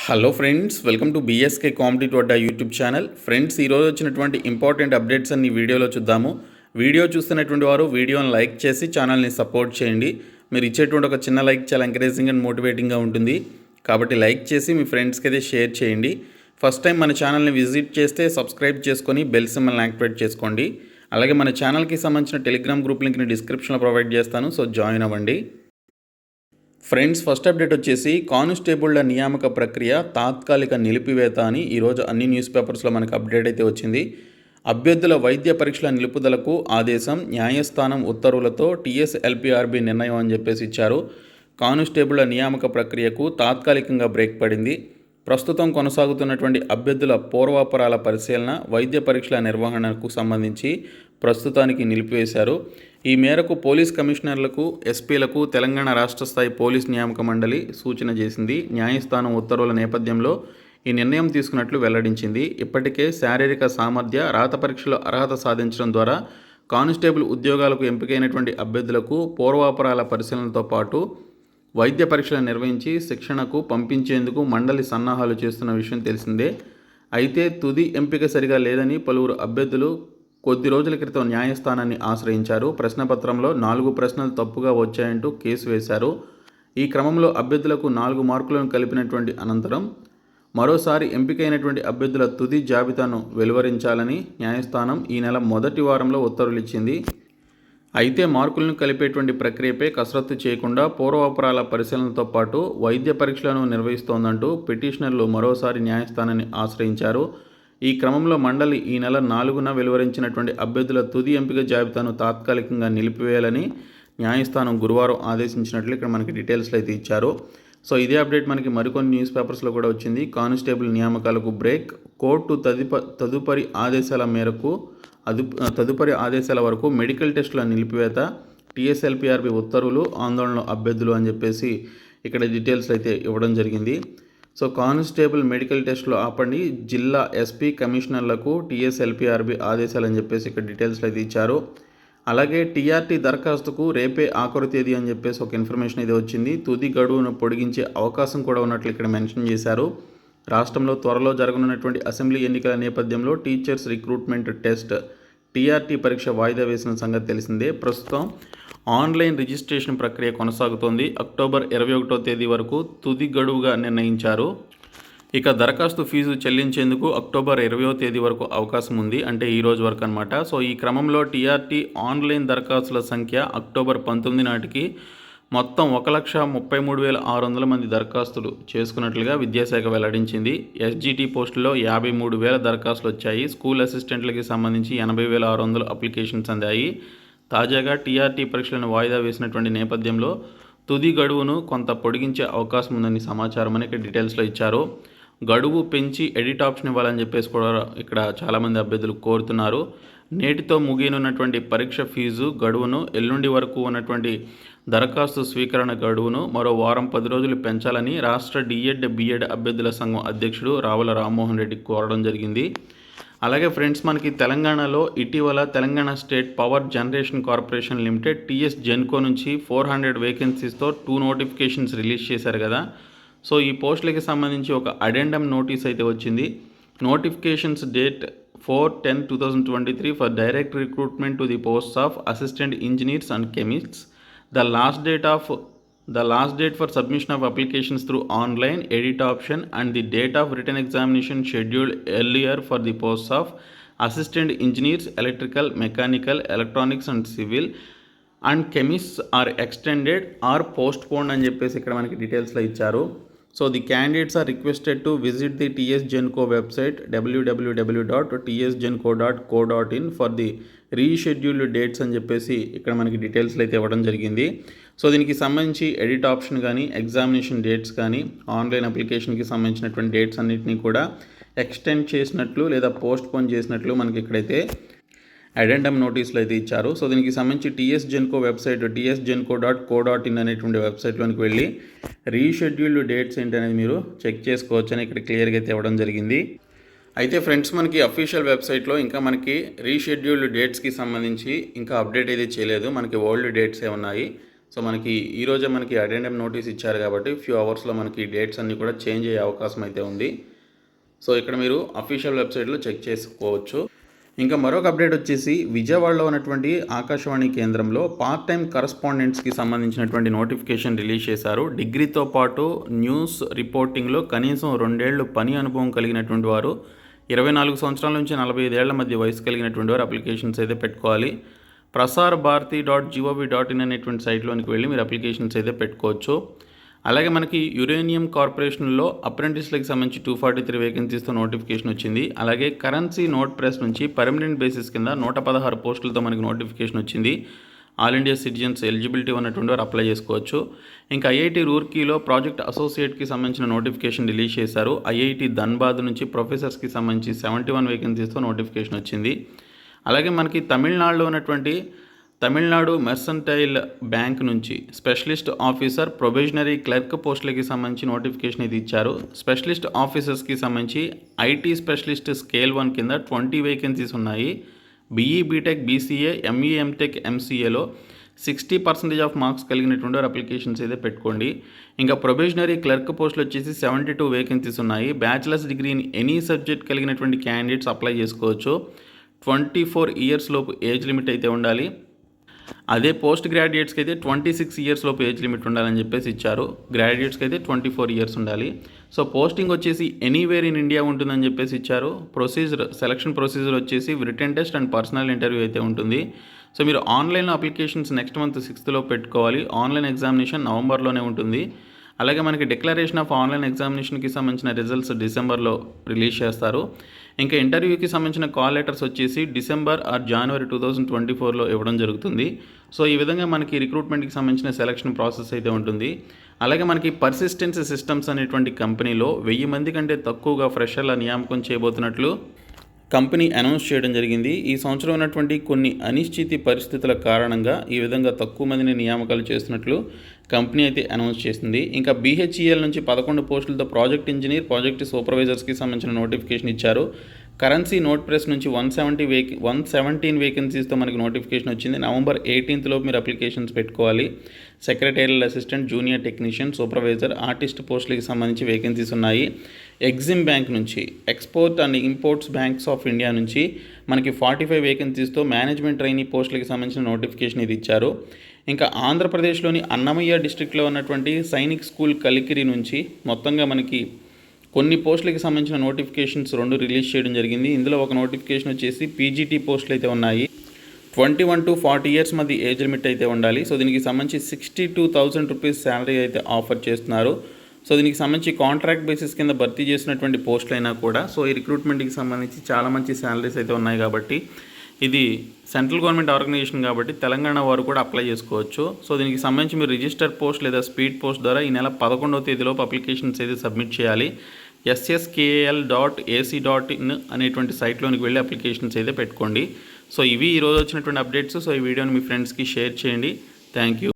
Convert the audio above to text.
Hello friends, welcome to BSK competitive Adda YouTube channel. Friends, ఈరోజు వచ్చినటువంటి important updates అన్ని వీడియోలో చూద్దాము. వీడియో చూస్తున్నటువంటి వారు వీడియోని లైక్ చేసి ఛానల్ని సపోర్ట్ చేయండి. మీరు ఇచ్చేటువంటి ఒక చిన్న లైక్ చాలా ఎంకరేజింగ్ అండ్ మోటివేటింగ్గా ఉంటుంది. కాబట్టి లైక్ చేసి మీ ఫ్రెండ్స్కి అయితే షేర్ చేయండి. ఫస్ట్ టైం మన ఛానల్ని విజిట్ చేస్తే సబ్స్క్రైబ్ చేసుకొని బెల్ సింబల్ని యాక్టివేట్ చేసుకోండి. అలాగే మన ఛానల్కి సంబంధించిన టెలిగ్రామ్ గ్రూప్ లింక్ని డిస్క్రిప్షన్లో ప్రొవైడ్ చేస్తాను, సో జాయిన్ అవ్వండి. ఫ్రెండ్స్, ఫస్ట్ అప్డేట్ వచ్చేసి కానిస్టేబుళ్ల నియామక ప్రక్రియ తాత్కాలిక నిలిపివేత అని ఈరోజు అన్ని న్యూస్ పేపర్స్లో మనకు అప్డేట్ అయితే వచ్చింది. అభ్యర్థుల వైద్య పరీక్షల నిలుపుదలకు ఆదేశం, న్యాయస్థానం ఉత్తర్వులతో టీఎస్ఎల్పీఆర్బీ నిర్ణయం అని చెప్పేసి ఇచ్చారు. కానిస్టేబుళ్ల నియామక ప్రక్రియకు తాత్కాలికంగా బ్రేక్ పడింది. ప్రస్తుతం కొనసాగుతున్నటువంటి అభ్యర్థుల పూర్వాపరాల పరిశీలన, వైద్య పరీక్షల నిర్వహణకు సంబంధించి ప్రస్తుతానికి నిలిపివేశారు. ఈ మేరకు పోలీస్ కమిషనర్లకు, ఎస్పీలకు తెలంగాణ రాష్ట్ర స్థాయి పోలీస్ నియామక మండలి సూచన చేసింది. న్యాయస్థానం ఉత్తర్వుల నేపథ్యంలో ఈ నిర్ణయం తీసుకున్నట్లు వెల్లడించింది. ఇప్పటికే శారీరక సామర్థ్య, రాత పరీక్షలో అర్హత సాధించడం ద్వారా కానిస్టేబుల్ ఉద్యోగాలకు ఎంపికైనటువంటి అభ్యర్థులకు పూర్వాపరాల పరిశీలనతో పాటు వైద్య పరీక్షలు నిర్వహించి శిక్షణకు పంపించేందుకు మండలి సన్నాహాలు చేస్తున్న విషయం తెలిసిందే. అయితే తుది ఎంపిక సరిగా లేదని పలువురు అభ్యర్థులు కొద్ది రోజుల క్రితం న్యాయస్థానాన్ని ఆశ్రయించారు. ప్రశ్నపత్రంలో 4 ప్రశ్నలు తప్పుగా వచ్చాయంటూ కేసు వేశారు. ఈ క్రమంలో అభ్యర్థులకు 4 మార్కులను కలిపినటువంటి అనంతరం మరోసారి ఎంపికైనటువంటి అభ్యర్థుల తుది జాబితాను వెలువరించాలని న్యాయస్థానం ఈ నెల మొదటి వారంలో ఉత్తర్వులు ఇచ్చింది. అయితే మార్కులను కలిపేటువంటి ప్రక్రియపై కసరత్తు చేయకుండా పూర్వాపరాల పరిశీలనతో పాటు వైద్య పరీక్షలను నిర్వహిస్తోందంటూ పిటిషనర్లు మరోసారి న్యాయస్థానాన్ని ఆశ్రయించారు. ఈ క్రమంలో మండలి ఈ నెల 4న వెలువరించినటువంటి అభ్యర్థుల తుది ఎంపిక జాబితాను తాత్కాలికంగా నిలిపివేయాలని న్యాయస్థానం గురువారం ఆదేశించినట్లు ఇక్కడ మనకి డీటెయిల్స్లో అయితే ఇచ్చారు. సో ఇదే అప్డేట్ మనకి మరికొన్ని న్యూస్ పేపర్స్లో కూడా వచ్చింది. కానిస్టేబుల్ నియామకాలకు బ్రేక్, కోర్టు తదుపరి ఆదేశాల వరకు మెడికల్ టెస్టుల నిలిపివేత, టీఎస్ఎల్పీఆర్బీ ఉత్తర్వులు, ఆందోళనలో అభ్యర్థులు అని చెప్పేసి ఇక్కడ డీటెయిల్స్ అయితే ఇవ్వడం జరిగింది. సో కానిస్టేబుల్ మెడికల్ టెస్టులు ఆపండి, జిల్లా ఎస్పీ కమిషనర్లకు టీఎస్ఎల్పీఆర్బీ ఆదేశాలు అని చెప్పేసి ఇక్కడ డీటెయిల్స్లో అయితే ఇచ్చారు. అలాగే టీఆర్టీ దరఖాస్తుకు రేపే ఆఖరు తేదీ అని చెప్పేసి ఒక ఇన్ఫర్మేషన్ అయితే వచ్చింది. తుది గడువును పొడిగించే అవకాశం కూడా ఉన్నట్లు ఇక్కడ మెన్షన్ చేశారు. రాష్ట్రంలో త్వరలో జరగనున్నటువంటి అసెంబ్లీ ఎన్నికల నేపథ్యంలో టీచర్స్ రిక్రూట్మెంట్ టెస్ట్ టీఆర్టీ పరీక్ష వాయిదా వేసిన సంగతి తెలిసిందే. ప్రస్తుతం ఆన్లైన్ రిజిస్ట్రేషన్ ప్రక్రియ కొనసాగుతోంది. అక్టోబర్ 21వ తేదీ వరకు తుది గడువుగా నిర్ణయించారు. ఇక దరఖాస్తు ఫీజు చెల్లించేందుకు అక్టోబర్ 20వ తేదీ వరకు అవకాశం ఉంది, అంటే ఈ రోజు వరకు అనమాట. సో ఈ క్రమంలో టీఆర్టీ ఆన్లైన్ దరఖాస్తుల సంఖ్య అక్టోబర్ 19 నాటికి మొత్తం 1,33,600 మంది దరఖాస్తులు చేసుకున్నట్లుగా విద్యాశాఖ వెల్లడించింది. ఎస్జిటి పోస్టుల్లో 53,000 దరఖాస్తులు వచ్చాయి. స్కూల్ అసిస్టెంట్లకి సంబంధించి 80,600 అప్లికేషన్స్ అందాయి. తాజాగా టీఆర్టీ పరీక్షలను వాయిదా వేసినటువంటి నేపథ్యంలో తుది గడువును కొంత పొడిగించే అవకాశం ఉందని సమాచారం అని ఇక్కడ డీటెయిల్స్లో ఇచ్చారు. గడువు పెంచి ఎడిట్ ఆప్షన్ ఇవ్వాలని చెప్పేసి కూడా ఇక్కడ చాలామంది అభ్యర్థులు కోరుతున్నారు. నేటితో ముగియనున్నటువంటి పరీక్ష ఫీజు గడువును, ఎల్లుండి వరకు ఉన్నటువంటి దరఖాస్తు స్వీకరణ గడువును మరో వారం 10 రోజులు పెంచాలని రాష్ట్ర డిఎడ్, బిఎడ్ అభ్యర్థుల సంఘం అధ్యక్షుడు రావుల రామ్మోహన్ రెడ్డి కోరడం జరిగింది. అలాగే ఫ్రెండ్స్, మనకి తెలంగాణలో ఇటీవల Telangana state power generation corporation limited TS Genco నుంచి 400 వేకెన్సీస్తో 2 నోటిఫికేషన్స్ రిలీజ్ చేశారు కదా. సో ఈ పోస్టులకి సంబంధించి ఒక అడెండమ్ నోటీస్ అయితే వచ్చింది. Notifications date 4/10/2023 for direct recruitment to the posts of assistant engineers and chemists. The last date for submission of applications through online edit option and the date of written examination scheduled earlier for the posts of assistant engineers, electrical, mechanical, electronics and civil and chemists are extended or postponed అని చెప్పేసి ఇక్కడ మనకి డీటెయిల్స్లో ఇచ్చారు. So the candidates are requested to visit the TS Genco website www.tsgenco.co.in for the rescheduled dates అని చెప్పేసి ఇక్కడ మనకి డీటెయిల్స్లో అయితే ఇవ్వడం జరిగింది. సో దీనికి సంబంధించి ఎడిట్ ఆప్షన్ కానీ, ఎగ్జామినేషన్ డేట్స్ కానీ, ఆన్లైన్ అప్లికేషన్కి సంబంధించినటువంటి డేట్స్ అన్నింటినీ కూడా ఎక్స్టెండ్ చేసినట్లు లేదా పోస్ట్ పోన్ చేసినట్లు మనకి ఇక్కడైతే అడెండమ్ నోటీసులు అయితే ఇచ్చారు. సో దీనికి సంబంధించి టీఎస్ జెన్కో వెబ్సైట్ tsgenco.co.in అనేటువంటి వెబ్సైట్లోనికి వెళ్ళి రీషెడ్యూల్డ్ డేట్స్ ఏంటనేది మీరు చెక్ చేసుకోవచ్చు అని ఇక్కడ క్లియర్గా అయితే ఇవ్వడం జరిగింది. అయితే ఫ్రెండ్స్, మనకి అఫీషియల్ వెబ్సైట్లో ఇంకా మనకి రీషెడ్యూల్డ్ డేట్స్కి సంబంధించి ఇంకా అప్డేట్ అయితే చేయలేదు. మనకి ఓల్డ్ డేట్సే ఉన్నాయి. సో మనకి ఈరోజే మనకి అటెండెంట్ నోటీస్ ఇచ్చారు కాబట్టి ఫ్యూ అవర్స్లో మనకి డేట్స్ అన్నీ కూడా చేంజ్ అయ్యే అవకాశం అయితే ఉంది. సో ఇక్కడ మీరు అఫీషియల్ వెబ్సైట్లో చెక్ చేసుకోవచ్చు. ఇంకా మరొక అప్డేట్ వచ్చేసి విజయవాడలో ఉన్నటువంటి ఆకాశవాణి కేంద్రంలో పార్ట్ టైం కరస్పాండెంట్స్కి సంబంధించినటువంటి నోటిఫికేషన్ రిలీజ్ చేశారు. డిగ్రీతో పాటు న్యూస్ రిపోర్టింగ్లో కనీసం 2 ఏళ్ళు పని అనుభవం కలిగినటువంటి వారు, 24 సంవత్సరాల నుంచి 45 ఏళ్ల మధ్య వయసు కలిగినటువంటి వారు అప్లికేషన్స్ అయితే పెట్టుకోవాలి. prasarbharati.gov.in అనేటువంటి సైట్లోనికి వెళ్ళి మీరు అప్లికేషన్స్ అయితే పెట్టుకోవచ్చు. అలాగే మనకి యురేనియం కార్పొరేషన్లో అప్రెంటిస్లకి సంబంధించి 243 వేకెన్సీస్తో నోటిఫికేషన్ వచ్చింది. అలాగే కరెన్సీ నోట్ ప్రెస్ నుంచి పర్మనెంట్ బేసిస్ కింద 116 పోస్టులతో మనకి నోటిఫికేషన్ వచ్చింది. ఆల్ ఇండియా సిటిజన్స్ ఎలిజిబిలిటీ ఉన్నటువంటి వారు అప్లై చేసుకోవచ్చు. ఇంకా ఐఐటి రూర్కీలో ప్రాజెక్ట్ అసోసియేట్కి సంబంధించిన నోటిఫికేషన్ రిలీజ్ చేశారు. ఐఐటి ధన్బాద్ నుంచి ప్రొఫెసర్స్కి సంబంధించి 71 వేకెన్సీస్తో నోటిఫికేషన్ వచ్చింది. అలాగే మనకి తమిళనాడులో ఉన్నటువంటి తమిళనాడు మెర్సంటైల్ బ్యాంక్ నుంచి స్పెషలిస్ట్ ఆఫీసర్ ప్రొబేషనరీ క్లర్క్ పోస్టులకి సంబంధించి నోటిఫికేషన్ ఇది ఇచ్చారు. స్పెషలిస్ట్ ఆఫీసర్స్కి సంబంధించి ఐటీ స్పెషలిస్ట్ స్కేల్ 1 కింద 20 వేకెన్సీస్ ఉన్నాయి. BE BTech BCA ME MTech ఎంసీఏలో 60% ఆఫ్ మార్క్స్ కలిగినటువంటి వారు అప్లికేషన్స్ అయితే పెట్టుకోండి. ఇంకా ప్రొబేషనరీ క్లర్క్ పోస్టులు వచ్చేసి 72 వేకెన్సీస్ ఉన్నాయి. Bachelors degree in any subject కలిగినటువంటి క్యాండిడేట్స్ అప్లై చేసుకోవచ్చు. 24 ఇయర్స్ లోపు ఏజ్ లిమిట్ అయితే ఉండాలి. అదే పోస్ట్ గ్రాడ్యుయేట్స్కి అయితే 26 ఇయర్స్ లోపు ఏజ్ లిమిట్ ఉండాలని చెప్పేసి ఇచ్చారు. గ్రాడ్యుయేట్స్కి అయితే 24 ఇయర్స్ ఉండాలి. సో పోస్టింగ్ వచ్చేసి ఎనీవేర్ ఇన్ ఇండియా ఉంటుందని చెప్పేసి ఇచ్చారు. సెలక్షన్ ప్రొసీజర్ వచ్చేసి written test and personal interview అయితే ఉంటుంది. సో మీరు ఆన్లైన్లో అప్లికేషన్స్ నెక్స్ట్ మంత్ 6th పెట్టుకోవాలి. ఆన్లైన్ ఎగ్జామినేషన్ నవంబర్లోనే ఉంటుంది. అలాగే మనకి డిక్లరేషన్ ఆఫ్ ఆన్లైన్ ఎగ్జామినేషన్కి సంబంధించిన రిజల్ట్స్ డిసెంబర్లో రిలీజ్ చేస్తారు. ఇంకా ఇంటర్వ్యూకి సంబంధించిన కాల్ లెటర్స్ వచ్చేసి డిసెంబర్ ఆర్ జనవరి 2024లో ఇవ్వడం జరుగుతుంది. సో ఈ విధంగా మనకి రిక్రూట్మెంట్కి సంబంధించిన సెలక్షన్ ప్రాసెస్ అయితే ఉంటుంది. అలాగే మనకి పర్సిస్టెన్స్ సిస్టమ్స్ అనేటువంటి కంపెనీలో 1000 మంది కంటే తక్కువగా ఫ్రెషర్ల నియామకం చేయబోతున్నట్లు కంపెనీ అనౌన్స్ చేయడం జరిగింది. ఈ సంవత్సరం ఉన్నటువంటి కొన్ని అనిశ్చితి పరిస్థితుల కారణంగా ఈ విధంగా తక్కువ మందిని నియామకాలు చేస్తున్నట్లు కంపెనీ అయితే అనౌన్స్ చేసింది. ఇంకా బీహెచ్ఈఎల్ నుంచి 11 పోస్టులతో ప్రాజెక్ట్ ఇంజనీర్, ప్రాజెక్ట్ సూపర్వైజర్స్కి సంబంధించిన నోటిఫికేషన్ ఇచ్చారు. కరెన్సీ నోట్ ప్రెస్ నుంచి 117 వేకెన్సీస్తో మనకి నోటిఫికేషన్ వచ్చింది. నవంబర్ 18th లోపు మీరు అప్లికేషన్స్ పెట్టుకోవాలి. Secretarial assistant, junior technician, supervisor, artist పోస్టులకి సంబంధించి వేకెన్సీస్ ఉన్నాయి. ఎగ్జిమ్ బ్యాంక్ నుంచి, export and imports banks of India నుంచి మనకి 45 వేకెన్సీస్తో మేనేజ్మెంట్ ట్రైనీ పోస్టులకి సంబంధించిన నోటిఫికేషన్ ఇది ఇచ్చారు. ఇంకా ఆంధ్రప్రదేశ్లోని అన్నమయ్య డిస్ట్రిక్ట్లో ఉన్నటువంటి సైనిక్ స్కూల్ కలికిరి నుంచి మొత్తంగా మనకి కొన్ని పోస్టులకి సంబంధించిన నోటిఫికేషన్స్ 2 రిలీజ్ చేయడం జరిగింది. ఇందులో ఒక నోటిఫికేషన్ వచ్చేసి పీజీటీ పోస్టులు అయితే ఉన్నాయి. 21 to 40 ఇయర్స్ మధ్య ఏజ్ లిమిట్ అయితే ఉండాలి. సో దీనికి సంబంధించి 62,000 రూపీస్ శాలరీ అయితే ఆఫర్ చేస్తున్నారు. సో దీనికి సంబంధించి కాంట్రాక్ట్ బేసిస్ కింద భర్తీ చేసినటువంటి పోస్టులు అయినా కూడా సో ఈ రిక్రూట్మెంట్కి సంబంధించి చాలా మంచి శాలరీస్ అయితే ఉన్నాయి కాబట్టి ఇది సెంట్రల్ గవర్నమెంట్ ఆర్గనైజేషన్ కాబట్టి తెలంగాణ వారు కూడా అప్లై చేసుకోవచ్చు. సో దీనికి సంబంధించి మీరు రిజిస్టర్ పోస్ట్ లేదా స్పీడ్ పోస్ట్ ద్వారా ఈ నెల 11వ తేదీలోపు అప్లికేషన్స్ అయితే సబ్మిట్ చేయాలి. sskal.ac.in అనేటువంటి సైట్లోనికి వెళ్ళి అప్లికేషన్స్ అయితే పెట్టుకోండి. సో ఇవి ఈరోజు వచ్చినటువంటి అప్డేట్స్. సో ఈ వీడియోని మీ ఫ్రెండ్స్కి షేర్ చేయండి. Thank you.